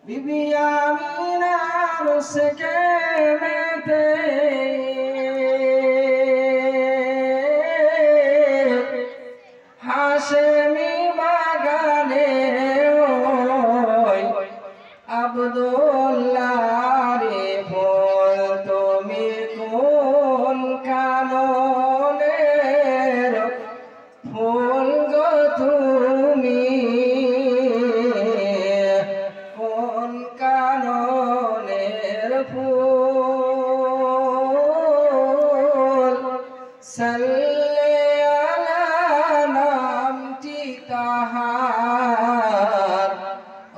বিবি আমিনার সেকেনেতে হাশেমি বাগানে ওই আব্দুল্লাহ রে ফুল তুমি কোন কাননের ফুল গো তুমি কোন কাননের ফুল সাল্লে আলা নামটি তাহার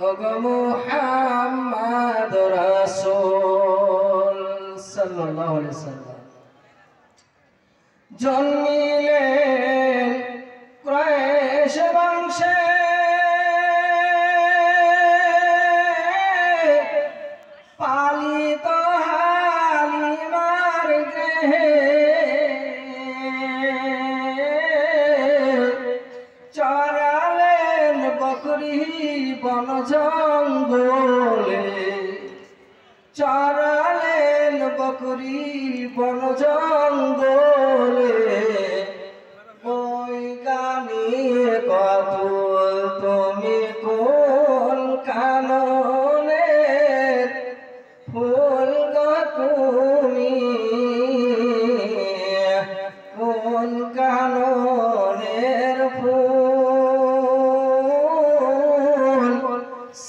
ওগো মুহাম্মদ রাসূল সাল্লাল্লাহু আলাইহি ওয়াসাল্লাম জন্মিলেন কুরাইশ বংশে পালিত হালিমার গৃহে চরালেন বকরি বন জঙ্গলে চরালেন বকরি বন জঙ্গলে ওই গানে কত তুমি কোন কাননের ফুল গো তুমি কোন কাননের ফুল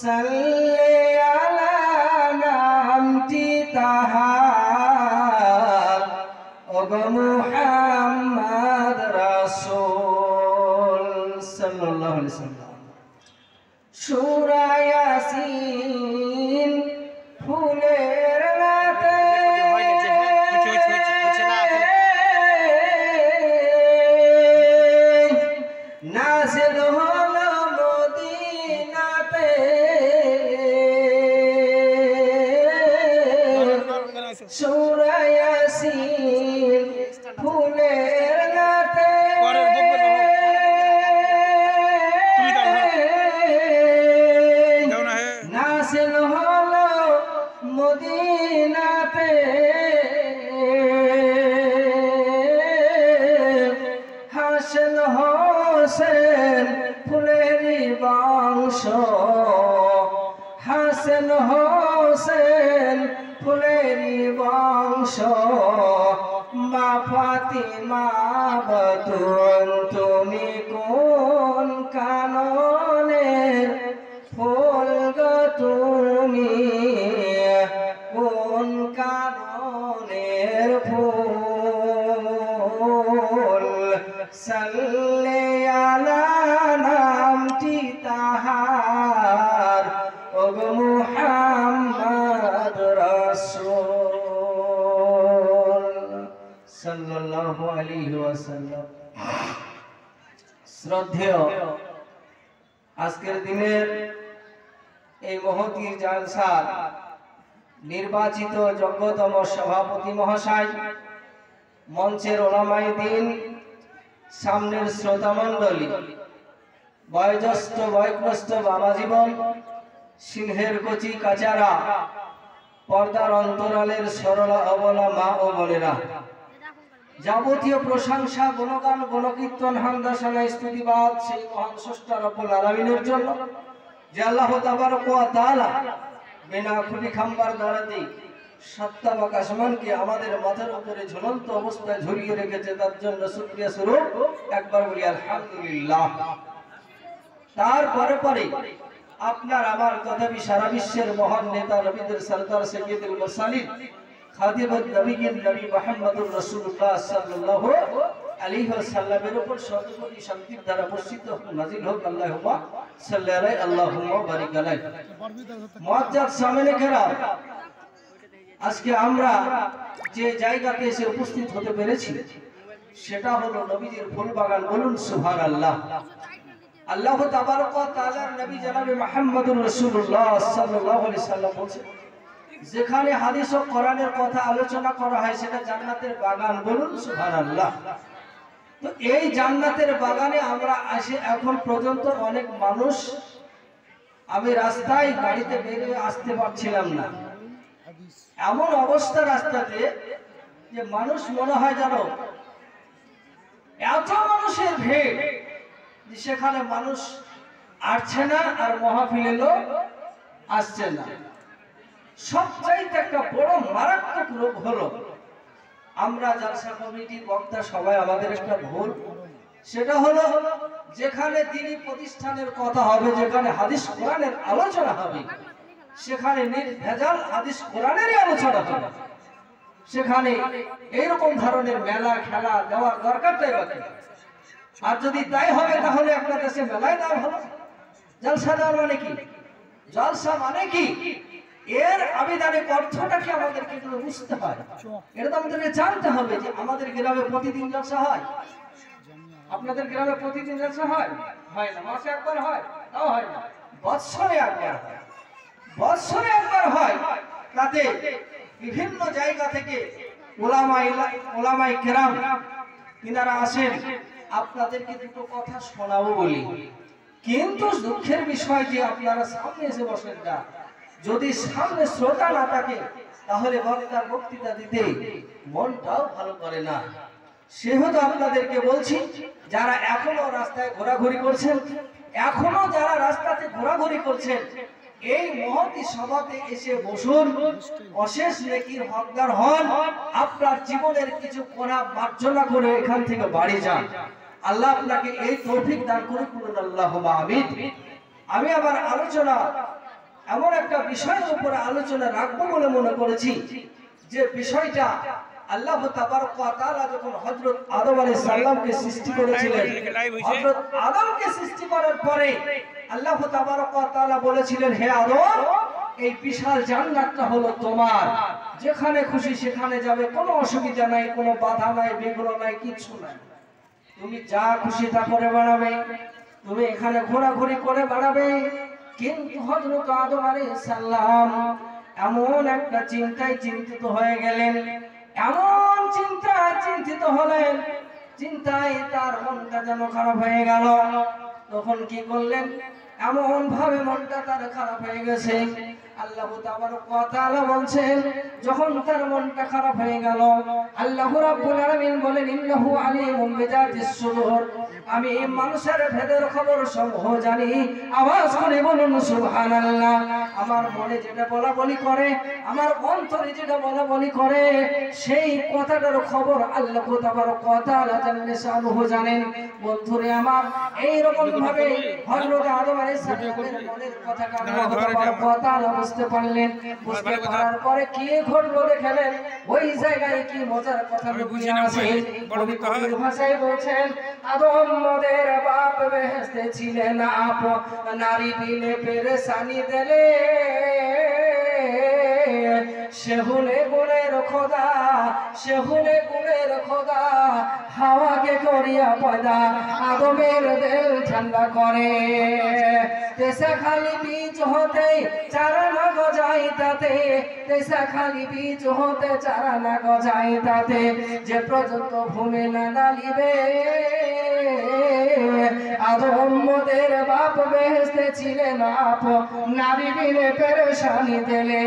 সাল্লে আলা নামটি তাহার ওগো মুহাম্মদ রাসূল সাল্লাল্লাহু আলাইহি ওয়াসাল্লাম সূরা ইয়াসিন ফুলের রাতে নাযিল হলো মদিনাতে সূরা ইয়াসিন ফুলের রাতে নাযিল হলো মদিনাতে হাসান হোসেন ফুলেরই বংশ হাসান হোসেন ফুলেরই বংশ মা ফাতিমা বতুন তুমি কোন কাননের ফুল গো তুমি কোন কাননের ফুল সাল্লে আলা নামটি তাহার ওগো মুহাম্মদ রাসূল সাল্লাল্লাহু আলাইহি ওয়াসাল্লাম শ্রদ্ধেয় আজকের দিনের এই মহতী জালসার নির্বাচিত যোগ্যতম সভাপতি মহাশয় মঞ্চের ওলামায়ে দ্বীন সামনের শ্রোতা মণ্ডলী বয়োজ্যেষ্ঠ বয়োগ্রস্ত বাবা জীবন সিংহের কচি কাচারা পর্দার অন্তরালের সরলা অবলা মা ও বোনেরা যাবতীয় প্রশংসা গুণগান গুণকীর্তন হামদাসানা স্তুতিবাদ সেই মহান স্রষ্টা রব্বুল আলামিনের জন্য যে আল্লাহ তাবারক ওয়া তাআলা বিনা খুলি খাম্বার দ্বারাতে সত্তাবাক আসমানকে আমাদের মাথার উপরে ঝুলন্ত অবস্থায় ঝুলিয়ে রেখেছে তার জন্য শুকরিয়া স্বরূপ একবার বলি আলহামদুলিল্লাহ। তারপরে পরে আপনার আমার তথাপি সারা বিশ্বের মহান নেতা নবীদের সরদার সৈয়দুল মুরসালিন খাদিমুন নবীয়িন নবী মুহাম্মদুর রাসূলুল্লাহ সাল্লাল্লাহু আলাইহি ওয়াসাল্লামের উপর সর্বপরি শান্তির ধারা বর্ষিত নাযিল হোক আল্লাহুম্মা সাল্লি আলাইহি আল্লাহুম্মা বারিক আলাইহি। মুআজ্জাজ সামিনে কেরাম আজকে আমরা যে জায়গাতে এসে উপস্থিত হতে পেরেছি সেটা হলো নবীজির ফুল বাগান বলুন সুবহানাল্লাহ। আল্লাহ তাবারক ওয়া তাআলার নবী জনাবে মুহাম্মদুর রাসূলুল্লাহ সাল্লাল্লাহু আলাইহি সাল্লাম বলেন যেখানে হাদিস ও কোরআনের কথা আলোচনা করা হয় সেটা জান্নাতের বাগান বলুন সুবহানাল্লাহ। তো এই জান্নাতের বাগানে আমরা আসে এখন পর্যন্ত অনেক মানুষ আমি রাস্তায় গাড়িতে বেরিয়ে আসতে পারছিলাম না। এমন অবস্থা রাস্তাতে যে মানুষ মনে হয় জানো এত মানুষের ভিড় যে সেখানে মানুষ আসছে না আর মাহফিলে লোক আসছে না। সবচাইতে একটা বড় মারাত্মক রোগ হলো আমরা জালসা কমিটির বক্তা সবাই আমাদের একটা ভুল, সেটা হলো যেখানে দিনী প্রতিষ্ঠানের কথা হবে, যেখানে হাদিস কোরআনের আলোচনা হবে, সেখানে নির্ভেজাল হাদিস কোরআনেরই আলোচনা হবে। সেখানে এইরকম ধরনের মেলা খেলা দেওয়ার দরকারটাই বাকি। আর যদি তাই হবে তাহলে আপনার দেশে মেলায় দেওয়া হলো। জলসা দেওয়ার মানে কি? জলসা মানে কি? এর আবিধানিক অর্থটা কি আমাদেরকে একটু বুঝতে হয়। এটা তো আমাদেরকে জানতে হবে যে আমাদের গ্রামে প্রতিদিন জলসা হয়, আপনাদের গ্রামে প্রতিদিন জলসা হয়? হয় না। মাসে একবার হয়? তাও হয় না। বৎসরে একবার হয়। বৎসরে একবার হয়। তাতে বিভিন্ন জায়গা থেকে ওলামায়ে কেরাম তিনারা আসেন। আপনাদেরকে দুটো কথা শোনাবো বলি, কিন্তু দুঃখের বিষয় যে আপনারা সামনে এসে বসেন না। যদি সামনে শ্রোতা না থাকে তাহলে বক্তার বক্তৃতা দিতে মনটাও ভালো করে না। সেহেতু আপনাদেরকে বলছি, যারা এখনো রাস্তায় ঘোরাঘুরি করছেন, এখনো যারা রাস্তাতে ঘোরাঘুরি করছেন, এই মহতি সভাতে এসে বসুন, অশেষ নেকির হকদার হন। আপনার জীবনের কিছু কোনা মার্জনা করে এখান থেকে বাড়ি যান। আল্লাহ আপনাকে এই তৌফিক দান করুন। আল্লাহুম্মা আমিন। আমি আমার আলোচনা এমন একটা বিষয়ের উপরে আলোচনা রাখবো বলে মনে করেছি, যে বিষয়টা আল্লাহ তাবারক ওয়া তাআলা যখন হযরত আদম আলাইহিস সালামকে সৃষ্টি করেছিলেন, হযরত আদমকে সৃষ্টি করার পরে আল্লাহ তাবারক ওয়া তাআলা বলেছিলেন, হে আদম, এই বিশাল জান্নাতটা হলো তোমার, যেখানে খুশি সেখানে যাবে, কোনো অসুবিধা নাই, কোনো বাধা নাই, বিঘ্ন নাই, কিছু নাই। তুমি যা খুশি তা করে বেড়াবে, তুমি এখানে ঘোরাঘুরি করে বেড়াবে। কিন্তু হযরত আদম আলাইহিস সালাম এমন একটা চিন্তায় চিন্তিত হয়ে গেলেন, এমন চিন্তায় চিন্তিত হলেন, চিন্তায় তার মনটা যেন খারাপ হয়ে গেল। তখন কি করলেন? এমন ভাবে মনটা তার খারাপ হয়ে গেছে। আল্লাহ তাবারক ওয়া তাআলা বলছেন, যখন তার মনটা খারাপ হয়ে গেল, আল্লাহ রাব্বুল আলামিন বলেন, ইন্নাহু আলিমুম বিযাতিস সুদূর, আমি মানুষের ভেদের খবর সমূহ জানি। আওয়াজ করে বলুন সুবহানাল্লাহ। আমার মনে যেটা বলা বলি করে, আমার অন্তরে যেটা বলা বলি করে, সেই কথাটার খবর আল্লাহ তাবারক ওয়া তাআলা জানেন। বন্ধুরে আমার, এই রকম ভাবে হযরত আদম আলাইহিস সালামের মনের কথাটা আল্লাহ তাবারক ওয়া তাআলা বুঝতে পারলেন। বুঝতে পারার পরে কি ঘটলো দেখলেন, ওই জায়গায় কি মজার কথা লুকিয়ে আছে। পবিত্র ভাষায় বলছেন, আদম মোদের বাপ বেহেশতে ছিলেন, আপ নারী বিনে পেরেশানি দিলে, সেহুনে গুণের খোদা, সেহুনে গুণের খোদা, হাওয়াকে করিয়া পয়দা, আদমের দিল ঠান্ডা করে। তেসা খালি বীজ হতে চারা না গজাই তাতে, তেসা খালি বীজ হতে চারা না গজাই তাতে, যে পর্যন্ত ভূমি না ডালিবে, আদম মোদের বাপ বেহেশতে ছিলেন, আপ নারী বিনে পেরেশানি দিলে।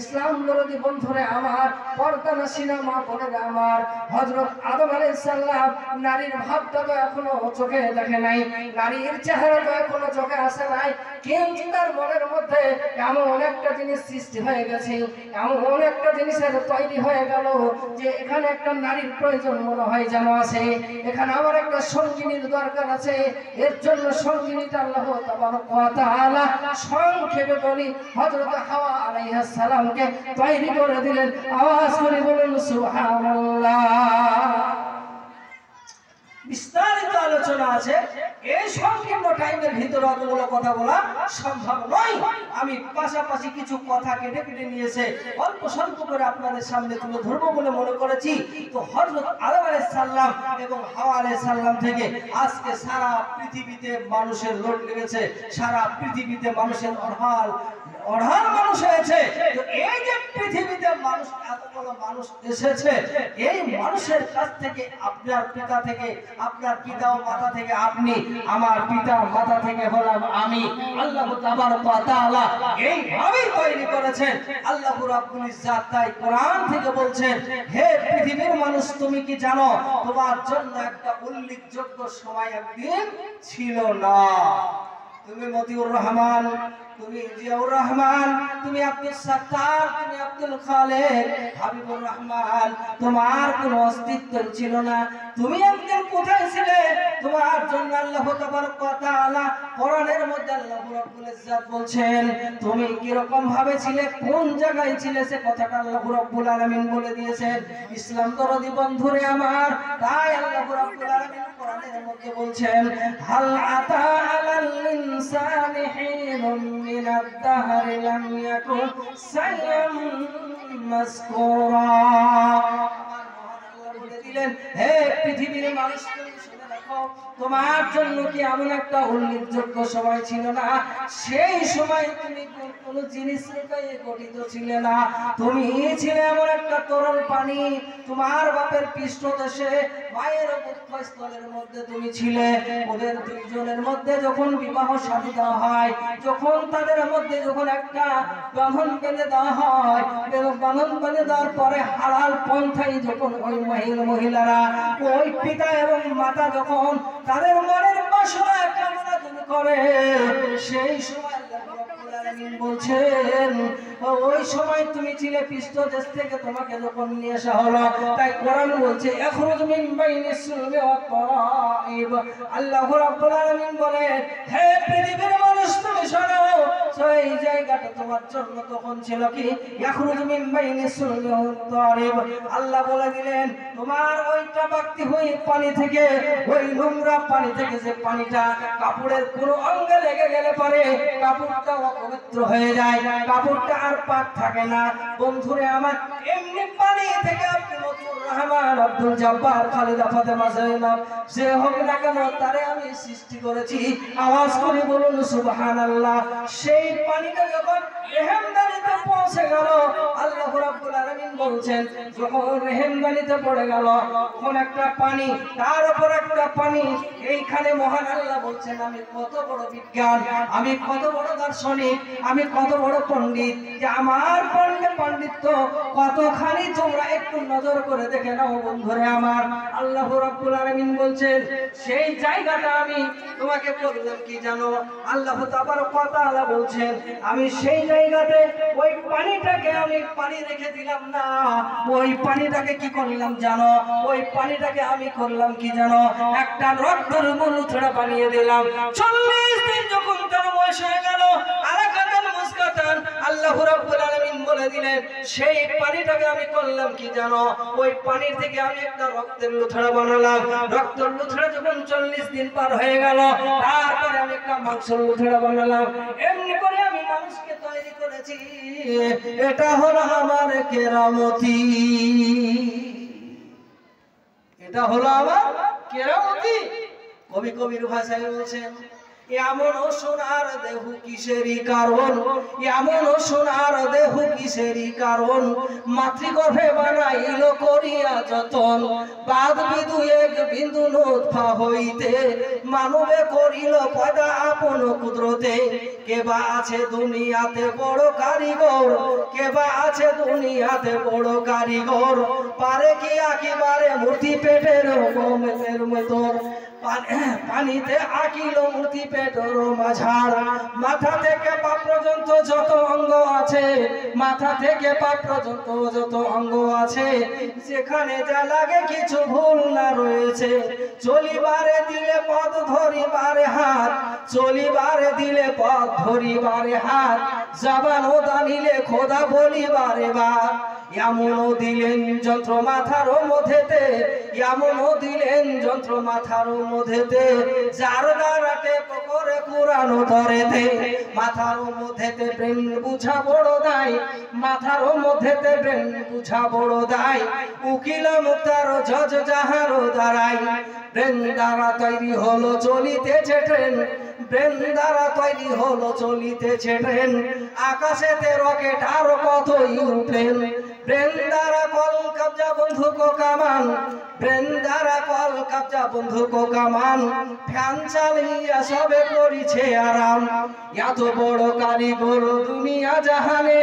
ইসলাম বিরোধী বন্ধুরে আমার, পর্দানা সিনেমা বোনের আমার, হযরত আদম আলাইহিস সালাম নারীর ভাবটা তো এখনো চোখে দেখে নাই, নারীর চেহারা তো এখনো চোখে আসে নাই, কিন্তু তার মনের মধ্যে এমন একটা জিনিস সৃষ্টি হয়ে গেছে, এমন একটা জিনিসের তৈরি হয়ে গেল যে এখানে একটা নারীর প্রয়োজন মনে হয় যেন আছে, এখানে আমার একটা সঙ্গিনীর দরকার আছে। এর জন্য সঙ্গিনীটা আল্লাহ তাবারক ওয়া তাআলা সংক্ষেপে বলি হযরত হাওয়া আলাইহিস সালামকে তৈরি করে দিলেন। আওয়াজ করে বলুন সুবহানাল্লাহ। বিস্তারিত আলোচনা আছে, এই সংকীর্ণ টাইমের ভিতরে অতগুলো কথা বলা সম্ভব নয়। আমি পাশাপাশি কিছু কথা কেটে কেটে নিয়েছে অল্প স্বল্প করে আপনাদের সামনে তুলে ধরবো বলে মনে করেছি। তো হযরত আদম আলাইহিস সালাম এবং হাওয়া আলাইহিস সালাম থেকে আজকে সারা পৃথিবীতে মানুষের লোড লেগেছে, সারা পৃথিবীতে মানুষের অঢাল মানুষ হয়েছে। তো এই যে পৃথিবীতে মানুষ এতগুলো মানুষ এসেছে, এই মানুষের কাছ থেকে আপনার পিতা থেকে, আপনার পিতা মাথা থেকে আপনি, আমার পিতা মাথা থেকে হলাম আমি। আল্লাহ তাবারক ওয়া তাআলা এইভাবে তৈরি করেছেন আল্লাহ রাব্বুল ইজ্জাত। তাই কোরআন থেকে বলছেন, হে পৃথিবীর মানুষ, তুমি কি জানো তোমার জন্য একটা উল্লেখযোগ্য সময় একদিন ছিল না। তুমি মতিউর রহমান, তুমি জিয়াউর রহমান, তুমি আব্দুল সাত্তার, তুমি আব্দুল খালেক, হাবিবুর রহমান, তোমার কোনো অস্তিত্ব ছিল না। তুমি একদিন কোথায় ছিলে? তোমার জন্য আল্লাহ তাবারক ওয়া তাআলা কোরআনের মধ্যে আল্লাহ রাব্বুল ইজ্জাত বলছেন, তুমি কি রকম ভাবে ছিলে, কোন জায়গায় ছিলে, সে কথাটা আল্লাহ রাব্বুল আলামিন বলে দিয়েছেন। ইসলাম দরদি বন্ধুরে আমার, তাই আল্লাহ রাব্বুল আলামিন কোরআনের মধ্যে বলছেন, হাল আতা আলাল ইনসানি হিনুম মিনাদ দাহরি লাম ইয়াকুন শাইআন মাযকুরা। দিলেন, হে পৃথিবীর মানুষ, তুমি শুনে রাখো, তোমার জন্য কি এমন একটা উল্লেখযোগ্য সময় ছিল না? সেই সময় তুমি কোন জিনিস রূপে গঠিত ছিলে না। তুমি ছিলে এমন একটা তরল পানি। তোমার বাপের পৃষ্ঠদেশে মায়ের বক্ষস্থলের মধ্যে তুমি ছিলে। ওদের দুইজনের মধ্যে যখন বিবাহ শাদী দেওয়া হয়, যখন তাদের মধ্যে যখন একটা বাঁধন বেঁধে দেওয়া হয়, বাঁধন বেঁধে দেওয়ার পরে হালাল পন্থায় যখন ওই মহিলারা, ওই পিতা এবং মাতা যখন তাদের মনের বাসনা কামনা করে, সেই সময় আল্লাহ রাব্বুল আলামিন বলছেন, ওই সময় তুমি ছিলে পৃষ্ঠদেশ থেকে তোমাকে যখন নিয়ে আসা হলো। তাই কোরআন বলছে, ইখরুজ মিন বাইনিস সুলবি ওয়াত তারাইব। আল্লাহ রাব্বুল আলামিন বলেন, হে পৃথিবীর মানুষ, তুমি শোনো, সেই জায়গাটা তোমার জন্য তখন ছিল কি, ইখরুজ মিন বাইনিস সুলবি ওয়াত তারাইব। আল্লাহ বলে দিলেন, তোমার ওইটা বাক্তি হয়ে পানি থেকে, ওই নোংরা পানি থেকে যে পানিটা কাপড়ের কোনো অঙ্গে লেগে গেলে পরে কাপড়টা অপবিত্র হয়ে যায়, কাপড়টা আর পাক থাকে না। বন্ধুরে আমার, এমনি পানি থেকে আপনি মতিউর রহমান, আব্দুল জব্বার, খালেদা ফাতেমা যায়েনাব, যে হোক না কেন, তারে আমি সৃষ্টি করেছি। আওয়াজ করে বলুন সুবহানাল্লাহ। সেই পানিটা যখন রেহেমদানিতে পৌঁছে গেল, আল্লাহ রাব্বুল আলামিন বলছেন, যখন রেহেমদানিতে পড়ে গেল, তখন একটা পানি, তার উপর একটা পানি। এইখানে মহান আল্লাহ বলছেন, আমি কত বড় বিজ্ঞান, আমি কত বড় দার্শনিক, আমি কত বড় পণ্ডিত, যে আমার পাণ্ডিত্য কতখানি তোমরা একটু নজর করে দেখে নাও। বন্ধুরে আমার, আল্লাহ রাব্বুল আলামিন বলছেন, সেই জায়গাটা আমি তোমাকে বললাম কি জানো? আল্লাহ তাবারক ওয়া তাআলা বলছেন, আমি সেই জায়গাতে ওই পানিটাকে আমি পানি রেখে দিলাম না, ওই পানিটাকে কি করলাম জানো? ওই পানিটাকে আমি করলাম কি জানো? একটা রক্তের মলুথড়া বানিয়ে দিলাম। 40 দিন যখন তার বয়স হয়ে গেল, আলাকাতান মুসকাতান, আল্লাহ রাব্বুল আলামিন বলে দিলেন, সেই পানিটাকে আমি করলাম কি জানো? ওই পানির থেকে আমি একটা রক্তের লুথড়া বানালাম। রক্তের লুথড়া যখন 40 দিন পার হয়ে গেল, তারপরে আমি একটা মাংসের লুথড়া বানালাম। এমনি করে আমি মানুষকে তৈরি করেছি। এটা হলো আমার কেরামতি, এটা হলো আমার কেরামতি। কবির ভাষায় বলছেন, এমন সোনার দেহ কিসেরই কারণ, এমন সোনার দেহ কিসেরই কারণ, মাতৃগর্ভে বানাইল করিয়া যতন, বাদ বিদু এক বিন্দু নোৎফা হইতে, মানবে করিল পয়দা আপন কুদরতে। কেবা আছে দুনিয়াতে বড় কারিগর, কেবা আছে দুনিয়াতে বড় কারিগর, পারে কি একেবারে মূর্তি পেটের মতর, পানিতে আকিল মূর্তি পেটের মাঝার। মাথা থেকে পা পর্যন্ত যত অঙ্গ আছে, মাথা থেকে পা পর্যন্ত যত অঙ্গ আছে, যেখানে যা লাগে কিছু ভুল না রয়েছে। চলিবারে দিলে পথ ধরিবারে হাত, চলিবারে দিলে পথ ধরিবারে হাত, জাবানো দানিলে খোদা বলিবারে বার। এমনও দিলেন যন্ত্র মাথার মধ্যেতে, এমনও দিলেন যন্ত্র মাথার মধ্যেতে, যার দ্বারাতে পকরে কুরানো ধরেতে। মাথার মধ্যেতে ব্রেন বুঝা বড় দায়, মাথার মধ্যেতে ব্রেন বুঝা বড় দায়, উকিল মুক্তার জজ যাহার দ্বারাই। ব্রেন দ্বারা তৈরি হলো চলিতেছে ট্রেন, ব্রেন দ্বারা তৈরি হলো চলিতেছে ট্রেন, আকাশেতে রকেট আরো কত ইউপ্লেন, ব্রেন দ্বারা কল কবজা বন্ধুক কামান, ব্রেন দ্বারা কল কবজা বন্ধুক কামান, ফ্যান চালিয়া সবে করিছে আরাম। এত বড় কারিগর দুনিয়া জাহানে,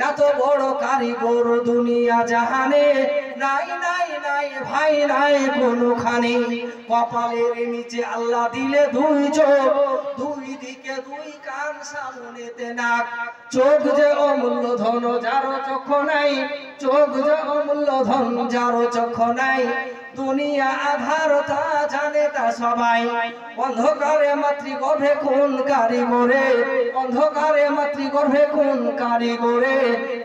এত বড় কারিগর দুনিয়া জাহানে, নাই নাই নাই ভাই নাই কোনখানে। কপালের নিচে আল্লাহ দিলে দুই চোখ, দুই দিকে দুই কান, সামনেতে নাক। চোখ যে অমূল্য ধন যার চক্ষু নাই, চোখ যে অমূল্য ধন যার চক্ষু নাই, দুনিয়া আধার তা জানে তা সবাই। অন্ধকারে মাতৃগর্ভে কোন কারিগরে, অন্ধকারে মাতৃগর্ভে কোন কারিগরে,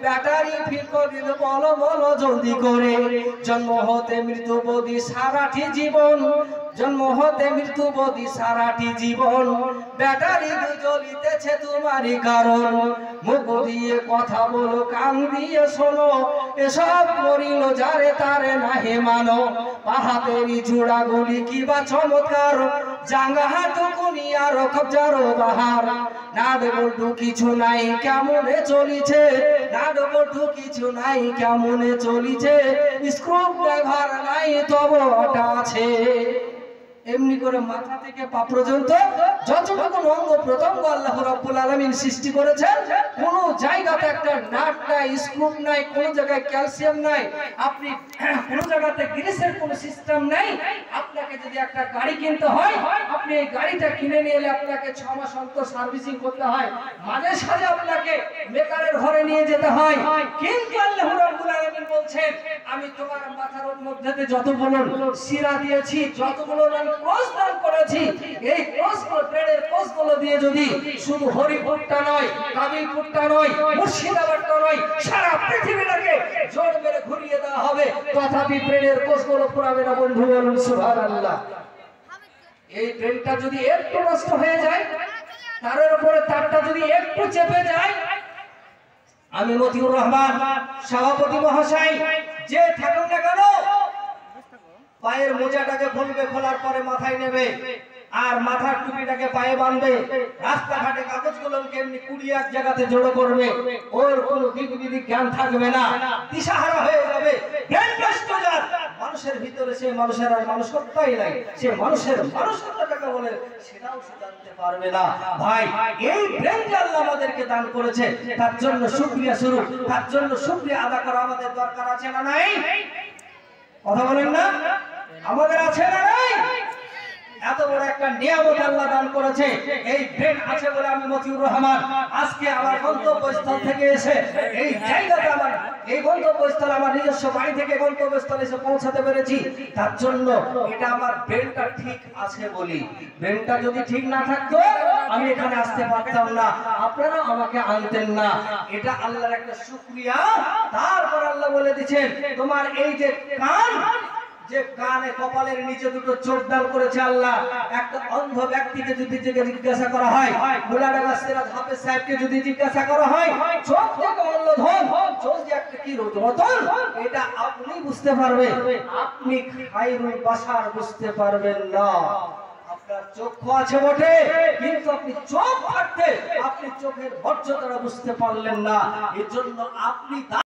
ব্যাটারি ফিট করিল বলো বলো জলদি করে। জন্ম হতে মৃত্যু বদি সারাটি জীবন, জন্ম হতে মৃত্যু বদি সারাটি জীবন, ব্যাটারি জ্বলিতেছে তোমারই কারণ। মুখ দিয়ে কথা বলো কান দিয়ে শোনো, এসব করিল যারে তারে নাহে মানো। পাহাতেরি জোড়া গুলি কিবা চমৎকার, জাঙ্গাহা টুকুনি আর কবজারো বাহার। নাদ বল্টু কিছু নাই কেমনে চলিছে, নাদ বল্টু কিছু নাই কেমনে চলিছে, স্ক্রু ড্রাইভার নাই তবু ওটা আছে। এমনি করে মাথা থেকে পা পর্যন্ত যতটুকু অঙ্গ প্রত্যঙ্গ আল্লাহ রাব্বুল আলামিন সৃষ্টি করেছেন, কোন জায়গাতে একটা নাট নাই, স্ক্রু নাই, কোন জায়গায় ক্যালসিয়াম নাই, আপনি কোন জায়গাতে গ্রিসের কোন সিস্টেম নাই। আপনাকে যদি একটা গাড়ি কিনতে হয়, আপনি এই গাড়িটা কিনে নিয়ে এলে আপনাকে 6 মাস অন্তর সার্ভিসিং করতে হয়, মাঝে সাঝে আপনাকে মেকারের ঘরে নিয়ে যেতে হয়। কিন্তু আল্লাহ রাব্বুল আলামিন বলছেন, আমি তোমার মাথার মধ্যে যতগুলো শিরা দিয়েছি, যতগুলো কোষ দান করেছি, এই কোষগুলো ব্রেনের কোষগুলো দিয়ে যদি শুধু হরিপুরটা নয়, কাবিলপুরটা নয়, মুর্শিদাবাদটা নয়, সারা পৃথিবীটাকে জোর মেরে ঘুরিয়ে দেওয়া হবে, তথাপি ব্রেনের কোষগুলো পুরাবে না। বন্ধু বলুন সুবহানাল্লাহ। এই ব্রেনটা যদি একটু নষ্ট হয়ে যায়, তারের উপরে তারটা যদি একটু চেপে যায়, আমি মতিউর রহমান সভাপতি মহাশয় যে থাকুন না কেন, পায়ের মোজাটাকে খুলবে, খোলার পরে মাথায় নেবে, আর মাথার টুপিটাকে পায়ে বাঁধবে, রাস্তাঘাটে কাগজগুলোকে এমনি কুড়িয়ে এক জায়গাতে জড়ো করবে, ওর কোনো দিক বিদিক জ্ঞান থাকবে না, দিশাহারা হয়ে যাবে। মানুষের ভিতরে সে মানুষের আর মানুষত্বই নাই, সে মানুষের মানুষত্বটাকে বলে সেটাও সে জানতে পারবে না। ভাই, এই ব্রেন যে আল্লাহ আমাদেরকে দান করেছে, তার জন্য শুকরিয়া স্বরূপ, তার জন্য শুকরিয়া আদা করা আমাদের দরকার আছে না নাই? কথা বলেন না? আমাদের আছে না নাই? এত বড় একটা নিয়ামত আল্লাহ দান করেছে, এই ব্রেন আছে বলে আমি মতিউর রহমান আজকে আমার গন্তব্যস্থল থেকে এসে এই জায়গাতে, আমার এই গন্তব্যস্থল, আমার নিজস্ব বাড়ি থেকে গন্তব্যস্থলে এসে পৌঁছাতে পেরেছি, তার জন্য এটা আমার ব্রেনটা ঠিক আছে বলি। ব্রেনটা যদি ঠিক না থাকতো আমি এখানে আসতে পারতাম না, আপনারা আমাকে আনতেন না। এটা আল্লাহর একটা শুকরিয়া। তারপর আল্লাহ বলে দিচ্ছেন, তোমার এই যে কান, যে কানে কপালের নিচে দুটো চোখ দান করেছে আল্লাহ, একটা অন্ধ ব্যক্তিকে যদি জিজ্ঞাসা করা হয়, মুলাডাঙ্গা সিরাজ হাফেজ সাহেবকে যদি জিজ্ঞাসা করা হয়, চোখ থেকে অন্য ধন, চোখ যে একটা কি রতন, এটা আপনি বুঝতে পারবেন, আপনি খায়রুল বাশার বুঝতে পারবেন না। আপনার চক্ষু আছে বটে, কিন্তু আপনি চোখ থাকতে আপনি চোখের মর্যাদা বুঝতে পারলেন না। এজন্য আপনি